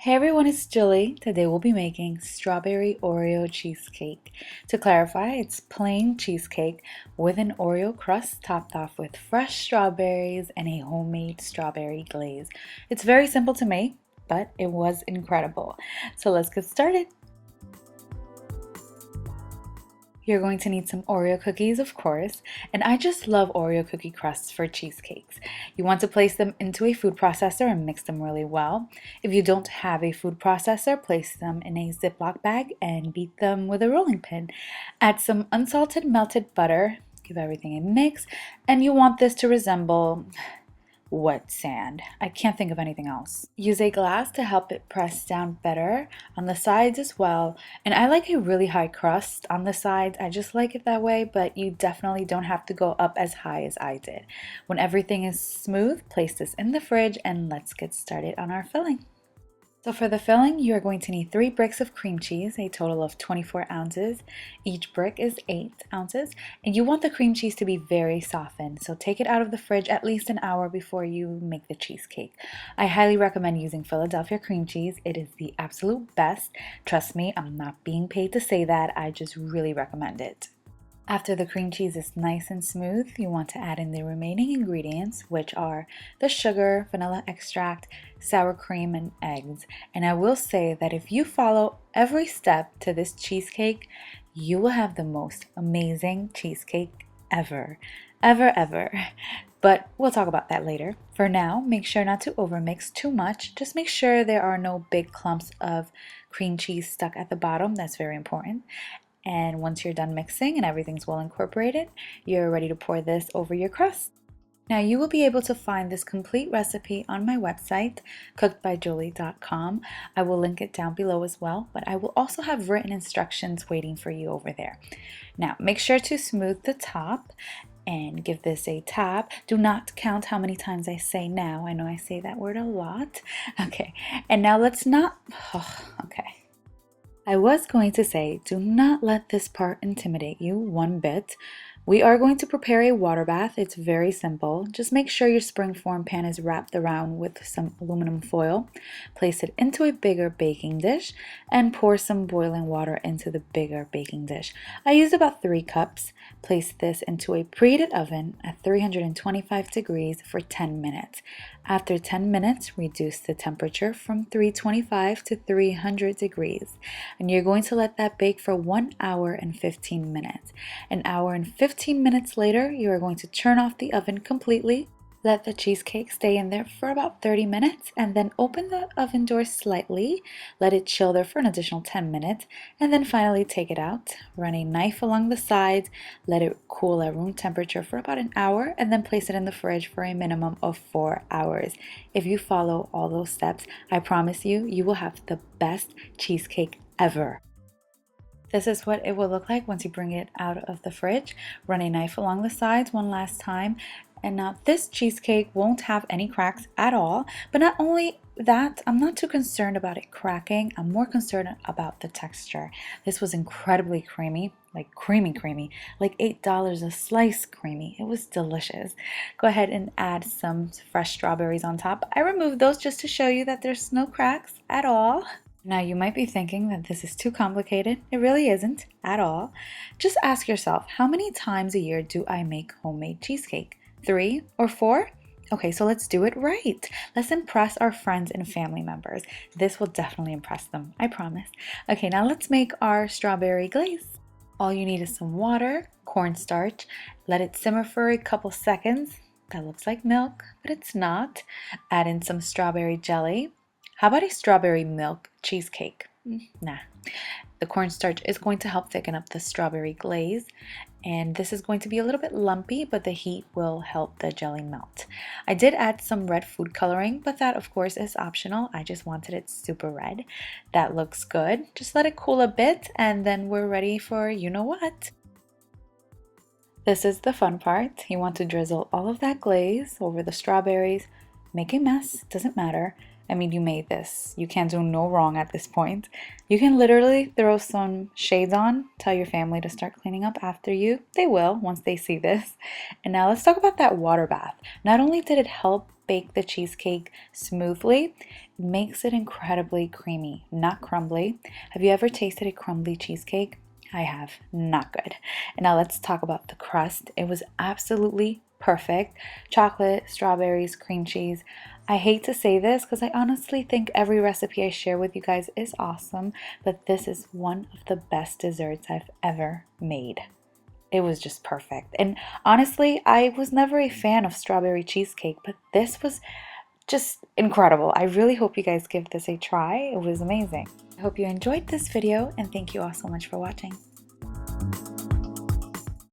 Hey everyone, it's Julie. Today we'll be making strawberry Oreo cheesecake. To clarify, it's plain cheesecake with an Oreo crust topped off with fresh strawberries and a homemade strawberry glaze. It's very simple to make, but it was incredible. So let's get started. You're going to need some Oreo cookies, of course, and I just love Oreo cookie crusts for cheesecakes. You want to place them into a food processor and mix them really well. If you don't have a food processor, place them in a Ziploc bag and beat them with a rolling pin. Add some unsalted melted butter, give everything a mix, and you want this to resemble wet sand. I can't think of anything else. Use a glass to help it press down better on the sides as well. And I like a really high crust on the sides. I just like it that way, but you definitely don't have to go up as high as I did. When everything is smooth, place this in the fridge and let's get started on our filling. So for the filling, you are going to need 3 bricks of cream cheese, a total of 24 ounces. Each brick is 8 ounces, and you want the cream cheese to be very softened, so take it out of the fridge at least an hour before you make the cheesecake. I highly recommend using Philadelphia cream cheese. It is the absolute best. Trust me, I'm not being paid to say that. I just really recommend it. After the cream cheese is nice and smooth, you want to add in the remaining ingredients, which are the sugar, vanilla extract, sour cream, and eggs. And I will say that if you follow every step to this cheesecake, you will have the most amazing cheesecake ever. Ever. But we'll talk about that later. For now, make sure not to overmix too much. Just make sure there are no big clumps of cream cheese stuck at the bottom. That's very important. And once you're done mixing and everything's well incorporated, you're ready to pour this over your crust. Now you will be able to find this complete recipe on my website, cookedbyjulie.com. I will link it down below as well, but I will also have written instructions waiting for you over there. Now make sure to smooth the top and give this a tap. Do not count how many times I say now. I know I say that word a lot. Okay, and now let's not, okay. I was going to say, do not let this part intimidate you one bit. We are going to prepare a water bath. It's very simple. Just make sure your springform pan is wrapped around with some aluminum foil. Place it into a bigger baking dish and pour some boiling water into the bigger baking dish. I used about 3 cups. Place this into a preheated oven at 325 degrees for 10 minutes. After 10 minutes, reduce the temperature from 325 to 300 degrees. And you're going to let that bake for 1 hour and 15 minutes. An hour and 15 minutes later, you are going to turn off the oven completely. Let the cheesecake stay in there for about 30 minutes and then open the oven door slightly. Let it chill there for an additional 10 minutes and then finally take it out. Run a knife along the sides, let it cool at room temperature for about an hour and then place it in the fridge for a minimum of 4 hours. If you follow all those steps, I promise you, you will have the best cheesecake ever. This is what it will look like once you bring it out of the fridge. Run a knife along the sides one last time. And now this cheesecake won't have any cracks at all. But not only that, I'm not too concerned about it cracking. I'm more concerned about the texture. This was incredibly creamy, like creamy, like $8 a slice creamy. It was delicious. Go ahead and add some fresh strawberries on top. I removed those just to show you that there's no cracks at all. Now you might be thinking that this is too complicated. It really isn't at all. Just ask yourself, how many times a year do I make homemade cheesecake? 3 or 4? Okay, so let's do it right. Let's impress our friends and family members. This will definitely impress them, I promise. Okay, now let's make our strawberry glaze. All you need is some water, cornstarch. Let it simmer for a couple seconds. That looks like milk, but it's not. Add in some strawberry jelly. How about a strawberry milk cheesecake? Nah. The cornstarch is going to help thicken up the strawberry glaze, and this is going to be a little bit lumpy, but the heat will help the jelly melt. I did add some red food coloring, but that of course is optional. I just wanted it super red. That looks good. Just let it cool a bit, and then we're ready for you know what. This is the fun part. You want to drizzle all of that glaze over the strawberries. Make a mess, doesn't matter. I mean, you made this. You can't do no wrong at this point. You can literally throw some shades on, tell your family to start cleaning up after you. They will once they see this. And now let's talk about that water bath. Not only did it help bake the cheesecake smoothly, makes it incredibly creamy, not crumbly. Have you ever tasted a crumbly cheesecake? I have. Not good. And now let's talk about the crust. It was absolutely perfect. Chocolate, strawberries, cream cheese. I hate to say this because I honestly think every recipe I share with you guys is awesome, but this is one of the best desserts I've ever made. It was just perfect. And honestly, I was never a fan of strawberry cheesecake, but this was just incredible. I really hope you guys give this a try. It was amazing. I hope you enjoyed this video and thank you all so much for watching.